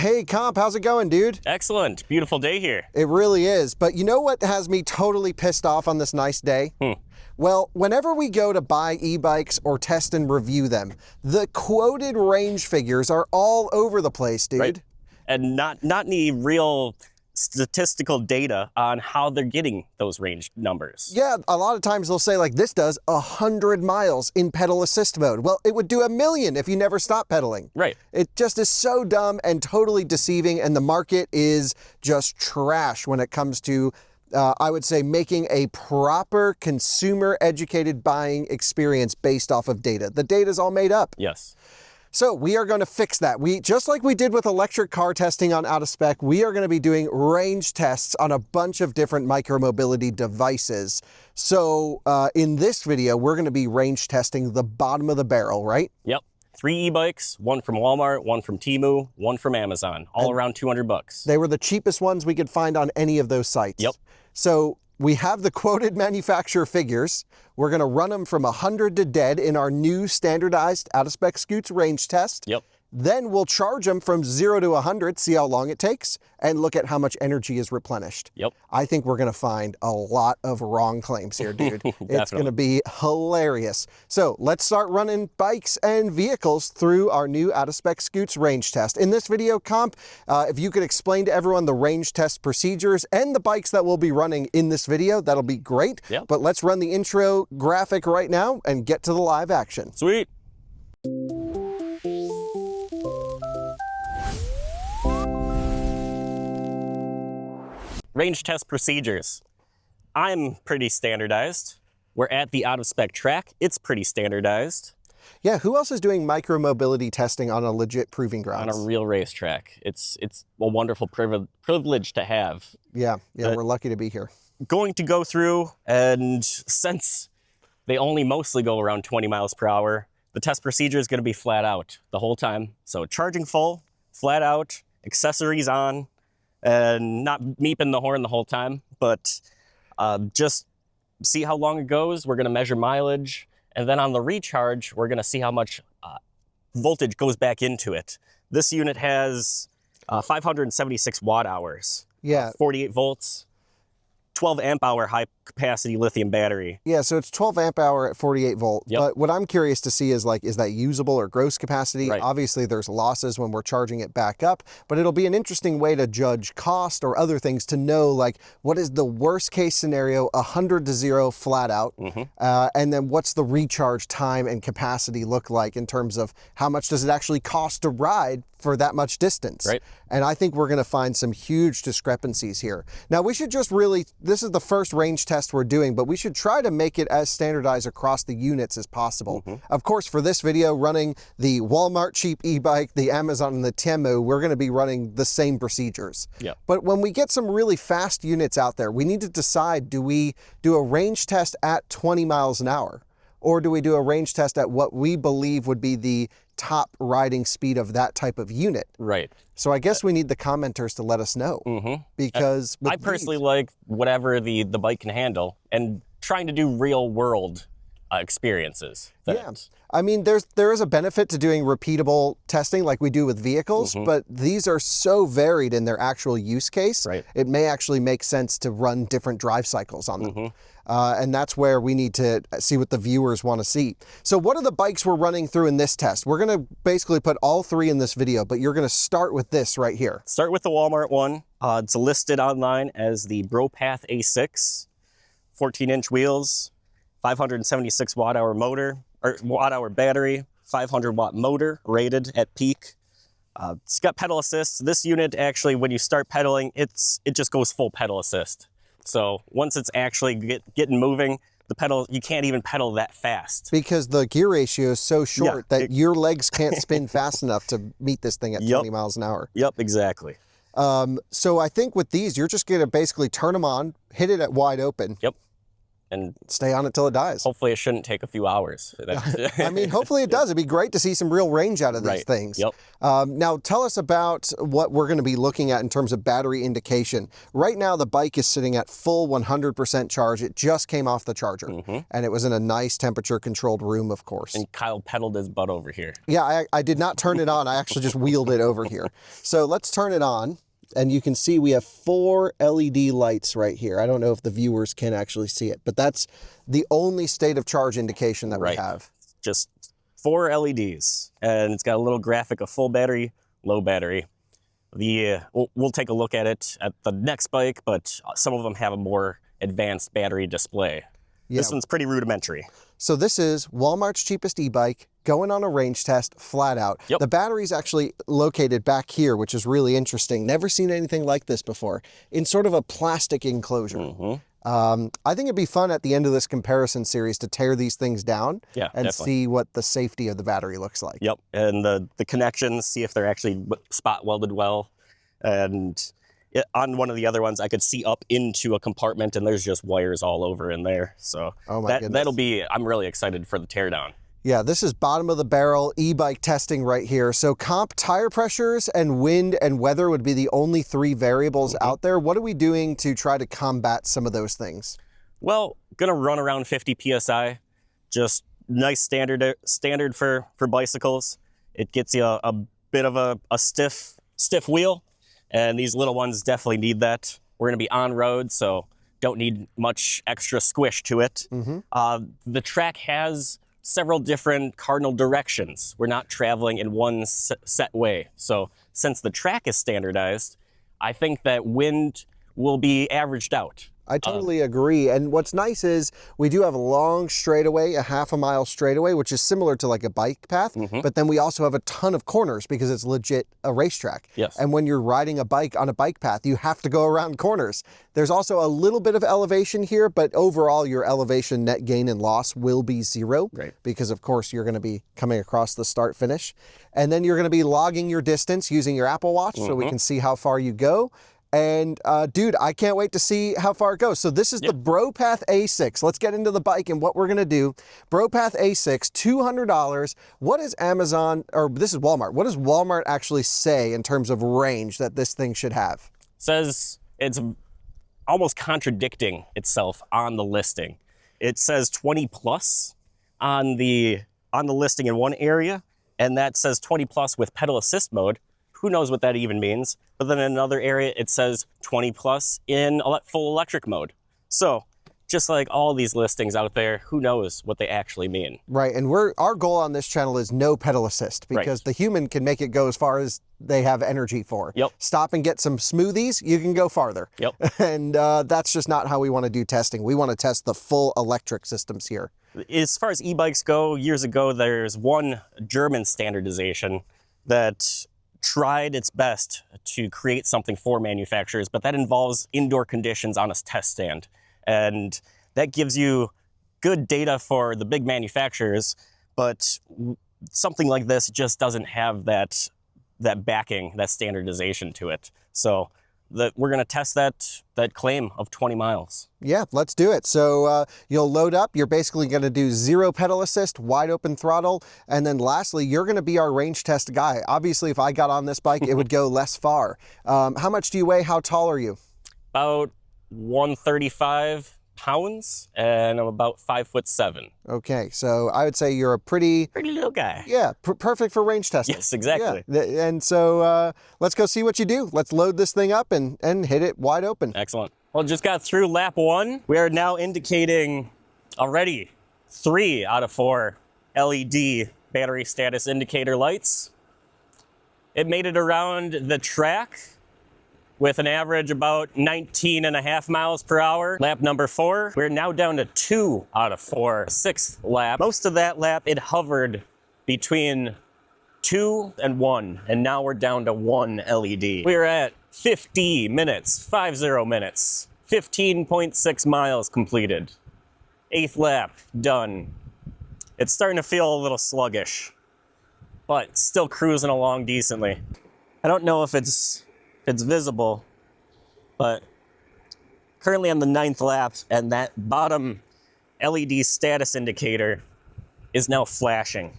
Hey, Comp, how's it going, dude? Excellent. Beautiful day here. It really is. But you know what has me totally pissed off on this nice day? Well, whenever we go to buy e-bikes or test and review them, the quoted range figures are all over the place, dude. Right. And not any real statistical data on how they're getting those range numbers. Yeah, a lot of times they'll say like this does 100 miles in pedal assist mode. Well, it would do 1,000,000 if you never stop pedaling. Right. It just is so dumb and totally deceiving, and the market is just trash when it comes to I would say making a proper consumer educated buying experience based off of data. The data's all made up. Yes. So we are going to fix that. Just like we did with electric car testing on Out of Spec, we are going to be doing range tests on a bunch of different micromobility devices. So in this video, we're going to be range testing the bottom of the barrel, right? Yep. 3 e-bikes, one from Walmart, one from Temu, one from Amazon, all around 200 bucks. They were the cheapest ones we could find on any of those sites. Yep. So we have the quoted manufacturer figures. We're going to run them from 100 to dead in our new standardized Out of Spec Scootz range test. Yep. Then we'll charge them from 0 to 100, see how long it takes, and look at how much energy is replenished. Yep. I think we're going to find a lot of wrong claims here, dude. It's going to be hilarious. So let's start running bikes and vehicles through our new Out of Spec Scootz range test. In this video, Comp, if you could explain to everyone the range test procedures and the bikes that we'll be running in this video, that'll be great. Yep. But let's run the intro graphic right now and get to the live action. Sweet. Range test procedures. I'm pretty standardized. We're at the Out of Spec track. It's pretty standardized. Yeah, who else is doing micromobility testing on a legit proving grounds? On a real racetrack. It's a wonderful privilege to have. Yeah, we're lucky to be here. Going to go through, and since they only mostly go around 20 miles per hour, the test procedure is going to be flat out the whole time. So charging full, flat out, accessories on, and not meeping the horn the whole time, but just see how long it goes. We're going to measure mileage, and then on the recharge, we're going to see how much voltage goes back into it. This unit has 576 watt hours, Yeah. 48 volts, 12 amp hour high capacity lithium battery. Yeah, so it's 12 amp hour at 48 volt. Yep. But what I'm curious to see is like, is that usable or gross capacity? Right. Obviously there's losses when we're charging it back up, but it'll be an interesting way to judge cost or other things to know like what is the worst case scenario, 100 to 0 flat out. And then what's the recharge time and capacity look like in terms of how much does it actually cost to ride for that much distance? Right. And I think we're going to find some huge discrepancies here. Now we should just really, this is the first range test we're doing, but we should try to make it as standardized across the units as possible. Of course, for this video, running the Walmart cheap e-bike, the Amazon, and the Temu, we're going to be running the same procedures. Yep. But when we get some really fast units out there, we need to decide, do we do a range test at 20 miles an hour? Or do we do a range test at what we believe would be the top riding speed of that type of unit? Right. So I guess we need the commenters to let us know. Because I personally like whatever the bike can handle and trying to do real world experiences. Yeah, I mean, there is a benefit to doing repeatable testing like we do with vehicles, but these are so varied in their actual use case. Right. It may actually make sense to run different drive cycles on them. And that's where we need to see what the viewers want to see. So what are the bikes we're running through in this test? We're going to basically put all 3 in this video, but you're going to start with this right here. Start with the Walmart one. It's listed online as the BroPath A6, 14-inch wheels, 576 watt-hour motor, or watt-hour battery, 500 watt motor rated at peak. It's got pedal assist. This unit actually, when you start pedaling, it just goes full pedal assist. So once it's actually getting moving, the pedal, you can't even pedal that fast. Because the gear ratio is so short that your legs can't spin fast enough to meet this thing at 20 miles an hour. Yep, exactly. So I think with these, you're just going to basically turn them on, hit it at wide open. Yep. and stay on it till it dies. Hopefully it shouldn't take a few hours. I mean, hopefully it does. It'd be great to see some real range out of these things. Yep. Now, tell us about what we're going to be looking at in terms of battery indication. Right now, the bike is sitting at full 100% charge. It just came off the charger, and it was in a nice temperature-controlled room, of course. And Kyle pedaled his butt over here. Yeah, I did not turn it on. I actually just wheeled it over here. So let's turn it on. And you can see we have 4 LED lights right here. I don't know if the viewers can actually see it, but that's the only state of charge indication that we have. Just 4 LEDs, and it's got a little graphic of full battery, low battery. We'll take a look at it at the next bike, but some of them have a more advanced battery display. Yeah. This one's pretty rudimentary. So this is Walmart's cheapest e-bike, going on a range test, flat out. Yep. The battery's actually located back here, which is really interesting. Never seen anything like this before, in sort of a plastic enclosure. I think it'd be fun at the end of this comparison series to tear these things down and see what the safety of the battery looks like. Yep, and the connections, see if they're actually spot welded well. And on one of the other ones, I could see up into a compartment, and there's just wires all over in there. So that'll be, I'm really excited for the teardown. Yeah, this is bottom of the barrel e-bike testing right here. So comp tire pressures and wind and weather would be the only 3 variables out there. What are we doing to try to combat some of those things? Well, gonna run around 50 PSI, just nice standard for bicycles. It gets you a bit of a stiff wheel, and these little ones definitely need that. We're gonna be on road, so don't need much extra squish to it. The track has several different cardinal directions. We're not traveling in one set way. So since the track is standardized, I think that wind will be averaged out. I totally agree. And what's nice is we do have a long straightaway, a half a mile straightaway, which is similar to like a bike path, but then we also have a ton of corners because it's legit a racetrack. Yes. And when you're riding a bike on a bike path, you have to go around corners. There's also a little bit of elevation here, but overall your elevation net gain and loss will be 0 because of course you're going to be coming across the start finish. And then you're going to be logging your distance using your Apple Watch so we can see how far you go. And dude, I can't wait to see how far it goes. So this is the BroPath A6. Let's get into the bike and what we're gonna do. BroPath A6, $200. What is Amazon, or this is Walmart, what does Walmart actually say in terms of range that this thing should have? Says it's almost contradicting itself on the listing. It says 20 plus on the listing in one area, and that says 20 plus with pedal assist mode. Who knows what that even means? But then in another area, it says 20 plus in full electric mode. So just like all these listings out there, who knows what they actually mean? Right, and our goal on this channel is no pedal assist because the human can make it go as far as they have energy for. Stop and get some smoothies, you can go farther. And that's just not how we want to do testing. We want to test the full electric systems here. As far as e-bikes go, years ago, there's one German standardization that tried its best to create something for manufacturers, but that involves indoor conditions on a test stand. And that gives you good data for the big manufacturers, but something like this just doesn't have that backing, that standardization to it. So we're gonna test that claim of 20 miles. Yeah, let's do it. So you'll load up, you're basically gonna do 0 pedal assist, wide open throttle, and then lastly, you're gonna be our range test guy. Obviously, if I got on this bike, it would go less far. How much do you weigh? How tall are you? About 135 pounds, and I'm about 5'7". Okay, so I would say you're a pretty little guy. Yeah, perfect for range testing. Yes, exactly. Yeah. And so let's go see what you do. Let's load this thing up and hit it wide open. Excellent. Well, just got through lap 1. We are now indicating already 3 out of 4 LED battery status indicator lights. It made it around the track with an average about 19.5 miles per hour. Lap number 4, we're now down to 2 out of 4, 6th lap. Most of that lap, it hovered between 2 and 1, and now we're down to 1 LED. We're at 50 minutes, 50 minutes, 15.6 miles completed. 8th lap, done. It's starting to feel a little sluggish, but still cruising along decently. I don't know if it's visible, but currently on the 9th lap, and that bottom LED status indicator is now flashing.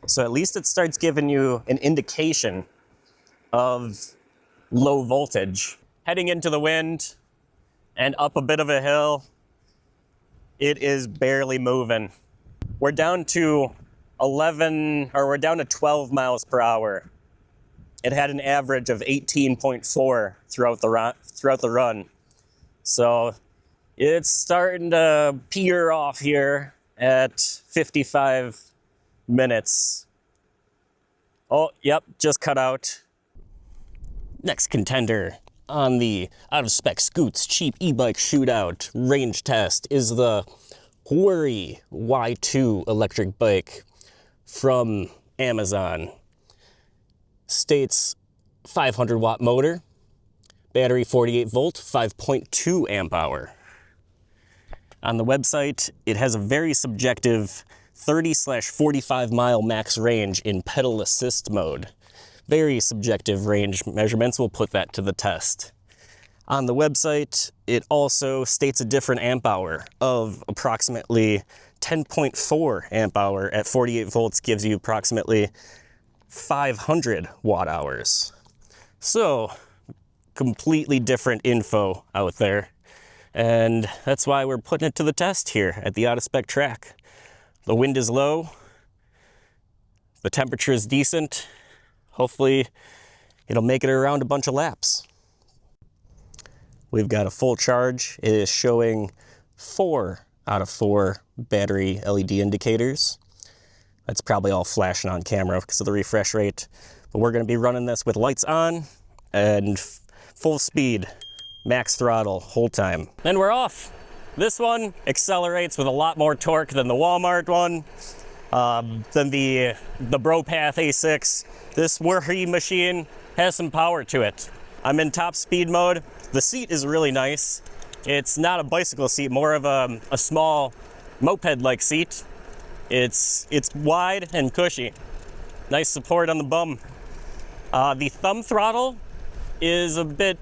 So at least it starts giving you an indication of low voltage. Heading into the wind and up a bit of a hill, it is barely moving. We're down to 12 miles per hour. It had an average of 18.4 throughout the run. So it's starting to peter off here at 55 minutes. Oh, yep, just cut out. Next contender on the out-of-spec Scootz cheap e-bike shootout range test is the Worry Y2 electric bike from Amazon. States 500 watt motor, battery 48 volt, 5.2 amp hour. On the website, it has a very subjective 30/45 mile max range in pedal assist mode. Very subjective range measurements, we'll put that to the test. On the website, it also states a different amp hour of approximately 10.4 amp hour at 48 volts gives you approximately 500 watt hours. So, completely different info out there. And that's why we're putting it to the test here at the out-of-spec track. The wind is low. The temperature is decent. Hopefully, it'll make it around a bunch of laps. We've got a full charge. It is showing 4 out of 4 battery LED indicators. That's probably all flashing on camera because of the refresh rate. But we're going to be running this with lights on and full speed, max throttle, whole time. Then we're off. This one accelerates with a lot more torque than the Walmart one, than the BroPath A6. This Worry machine has some power to it. I'm in top speed mode. The seat is really nice. It's not a bicycle seat, more of a small moped-like seat. It's wide and cushy. Nice support on the bum. The thumb throttle is a bit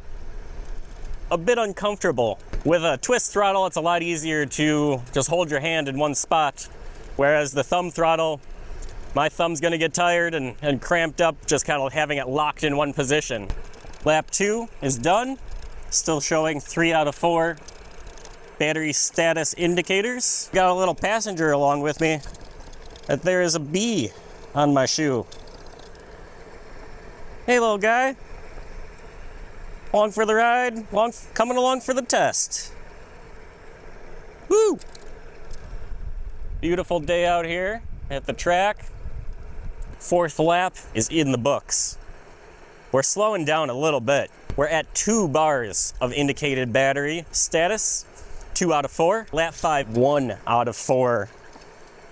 uncomfortable. With a twist throttle, it's a lot easier to just hold your hand in one spot. Whereas the thumb throttle, my thumb's gonna get tired and cramped up just kind of having it locked in one position. Lap 2 is done. Still showing 3 out of 4 battery status indicators. Got a little passenger along with me. That there is a bee on my shoe. Hey little guy. Along for the ride, coming along for the test. Woo! Beautiful day out here at the track. 4th lap is in the books. We're slowing down a little bit. We're at 2 bars of indicated battery status, 2 out of 4. Lap 5, 1 out of 4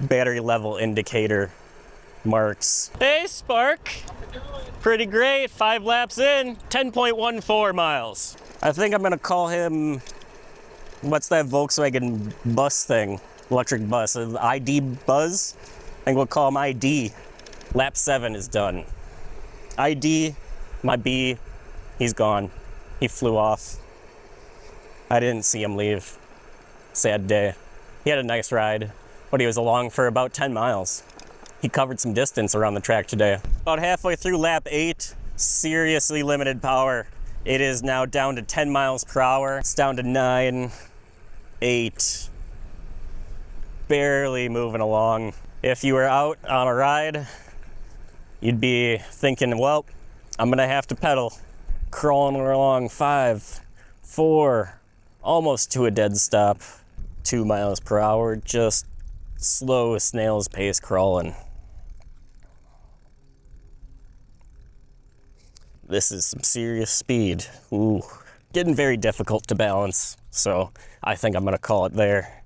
battery level indicator marks. Hey Spark! Pretty great, 5 laps in, 10.14 miles. I think I'm gonna call him, what's that Volkswagen bus thing? Electric bus, ID Buzz? I think we'll call him ID. Lap 7 is done. ID, my B, he's gone. He flew off. I didn't see him leave. Sad day. He had a nice ride, but he was along for about 10 miles. He covered some distance around the track today. About halfway through lap 8, seriously limited power. It is now down to 10 miles per hour. It's down to 9, 8, barely moving along. If you were out on a ride, you'd be thinking, well, I'm gonna have to pedal. Crawling along 5, 4, almost to a dead stop. 2 miles per hour, just slow snail's pace crawling. This is some serious speed. Ooh, getting very difficult to balance, so I think I'm gonna call it there.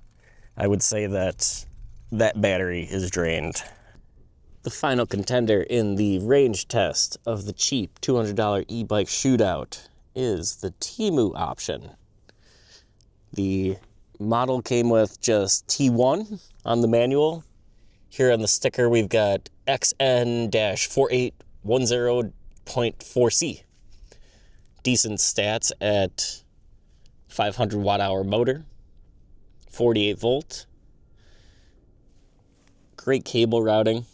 I would say that that battery is drained. The final contender in the range test of the cheap $200 e-bike shootout is the Temu option. The model came with just T1 on the manual. Here on the sticker we've got XN-4810.4C. Decent stats at 500 watt hour motor, 48 volt, Great cable routing.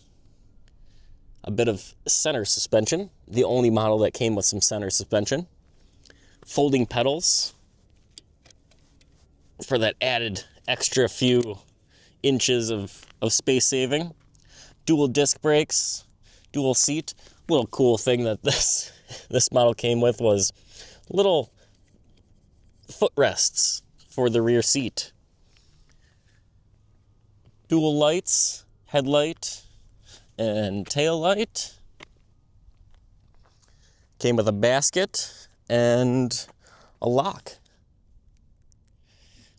A bit of center suspension. The only model that came with some center suspension. Folding pedals for that added extra few inches of space saving. Dual disc brakes, dual seat. Little cool thing that this model came with was little footrests for the rear seat. Dual lights, headlight and tail light. Came with a basket and a lock.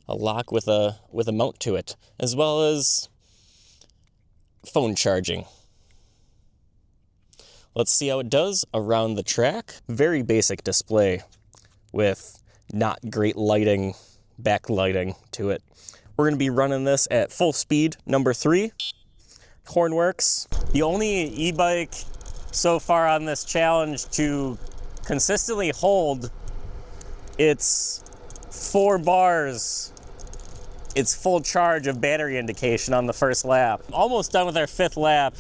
A lock with a mount to it, as well as phone charging. Let's see how it does around the track. Very basic display with not great lighting, backlighting to it. We're gonna be running this at full speed, number 3. Horn works. The only e-bike so far on this challenge to consistently hold its 4 bars, its full charge of battery indication on the first lap. Almost done with our 5th lap.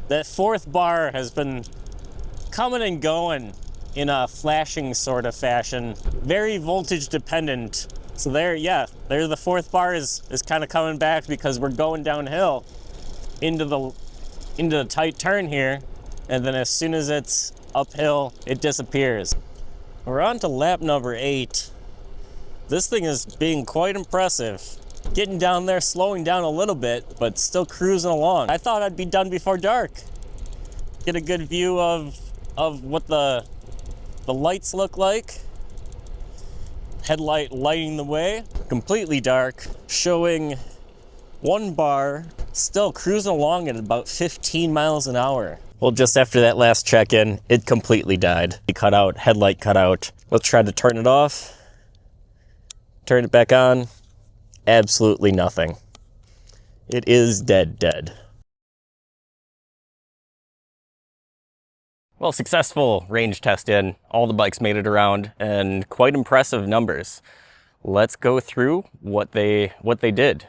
That 4th bar has been coming and going in a flashing sort of fashion. Very voltage dependent. So there the 4th bar is kind of coming back because we're going downhill into the tight turn here. And then as soon as it's uphill, it disappears. We're on to lap number 8. This thing is being quite impressive. Getting down there, slowing down a little bit, but still cruising along. I thought I'd be done before dark. Get a good view of what the lights look like. Headlight lighting the way. Completely dark, showing 1 bar, still cruising along at about 15 miles an hour. Well, just after that last check-in, it completely died. It cut out, headlight cut out. Let's try to turn it off. Turn it back on. Absolutely nothing. It is dead. Well, successful range test in. All the bikes made it around and quite impressive numbers. Let's go through what they did.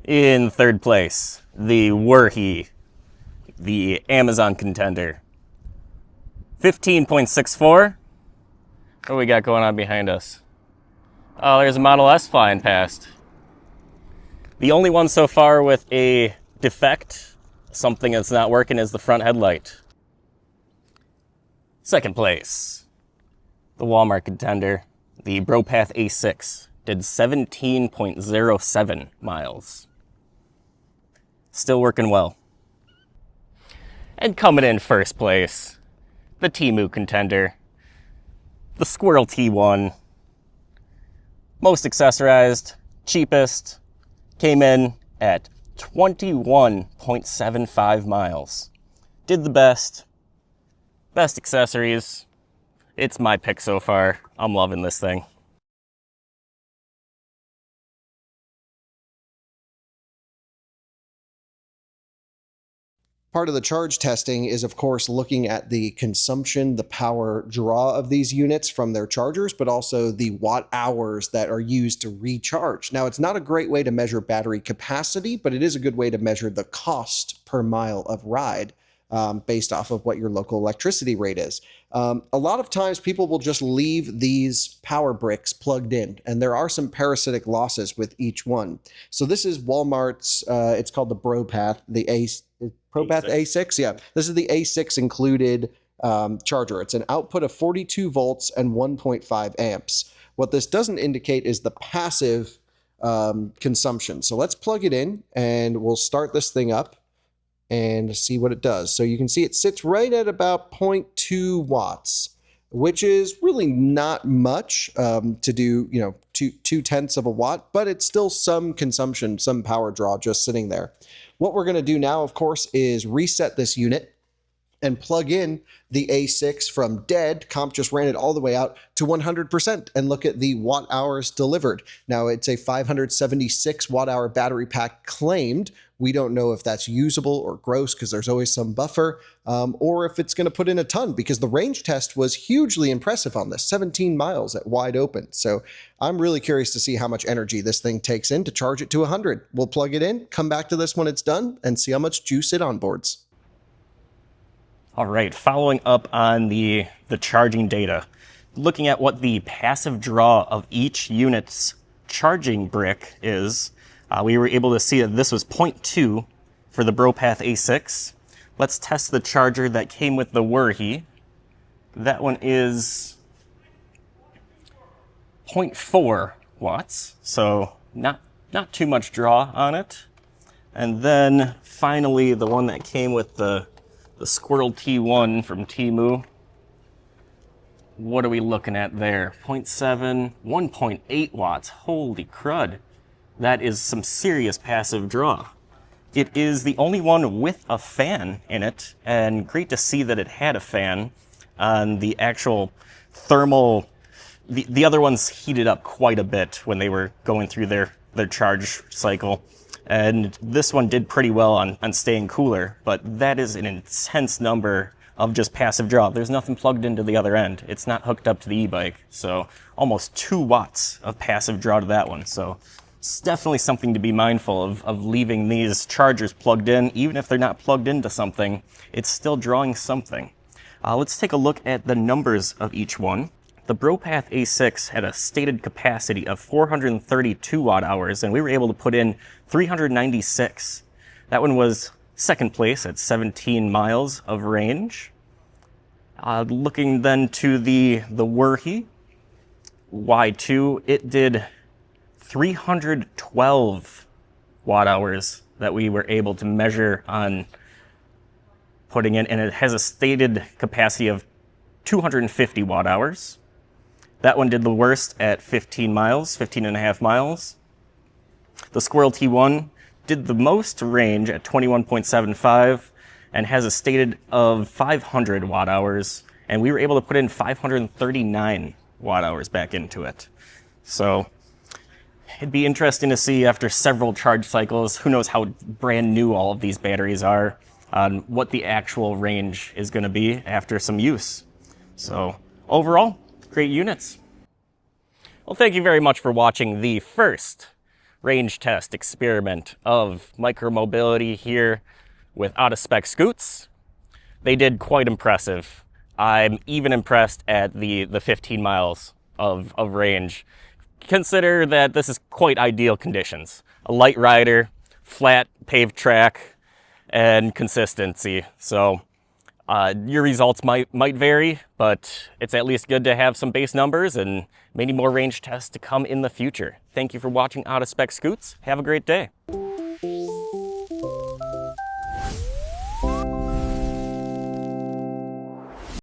In 3rd place, the Wurhi, the Amazon contender. 15.64. What do we got going on behind us? Oh, there's a Model S flying past. The only one so far with a defect, something that's not working, is the front headlight. 2nd place, the Walmart contender, the BroPath A6, did 17.07 miles. Still working well. And coming in 1st place, the Temu contender, the Squirrel T1, most accessorized, cheapest, came in at 21.75 miles. Did the best accessories. It's my pick so far. I'm loving this thing. Part of the charge testing is, of course, looking at the consumption, the power draw of these units from their chargers, but also the watt hours that are used to recharge. Now, it's not a great way to measure battery capacity, but it is a good way to measure the cost per mile of ride based off of what your local electricity rate is. A lot of times people will just leave these power bricks plugged in, and there are some parasitic losses with each one. So this is Walmart's, it's called the BroPath, the ProPath A6. Yeah, this is the A6 included charger. It's an output of 42 volts and 1.5 amps. What this doesn't indicate is the passive consumption. So let's plug it in and we'll start this thing up and see what it does. So you can see it sits right at about 0.2 watts, which is really not much to do, 2/10 of a watt, but it's still some consumption, some power draw just sitting there. What we're going to do now, of course, is reset this unit and plug in the A6 from dead. Comp just ran it all the way out to 100% and look at the watt hours delivered. Now it's a 576 watt hour battery pack claimed. We don't know if that's usable or gross because there's always some buffer, or if it's going to put in a ton, because the range test was hugely impressive on this, 17 miles at wide open. So I'm really curious to see how much energy this thing takes in to charge it to 100. We'll plug it in, come back to this when it's done, and see how much juice it onboards. All right, following up on the charging data, looking at what the passive draw of each unit's charging brick is, we were able to see that this was 0.2 for the BroPath A6. Let's test the charger that came with the Wurhi. That one is 0.4 watts, so not too much draw on it. And then finally, the one that came with the Squirrel T1 from Temu. What are we looking at there? 0.7, 1.8 watts. Holy crud. That is some serious passive draw. It is the only one with a fan in it, and great to see that it had a fan on the actual thermal. The other ones heated up quite a bit when they were going through their charge cycle. And this one did pretty well on staying cooler, but that is an intense number of just passive draw. There's nothing plugged into the other end. It's not hooked up to the e-bike. So almost 2 watts of passive draw to that one. So it's definitely something to be mindful of leaving these chargers plugged in. Even if they're not plugged into something, it's still drawing something. Let's take a look at the numbers of each one. The BroPath A6 had a stated capacity of 432 watt hours, and we were able to put in 396. That one was second place at 17 miles of range. Looking then to the Wurhi Y2, it did 312 watt hours that we were able to measure on putting in, and it has a stated capacity of 250 watt hours. That one did the worst at 15 miles, 15 and a half miles. The Squirrel T1 did the most range at 21.75 and has a stated of 500 watt hours, and we were able to put in 539 watt hours back into it. So it'd be interesting to see after several charge cycles, who knows how brand new all of these batteries are, on what the actual range is going to be after some use. So overall, great units. Well, thank you very much for watching the first range test experiment of micromobility here with out-of-spec Scootz. They did quite impressive. I'm even impressed at the 15 miles of range. Consider that this is quite ideal conditions. A light rider, flat paved track, and consistency. So your results might vary, but it's at least good to have some base numbers and many more range tests to come in the future. Thank you for watching Out of Spec Scootz. Have a great day.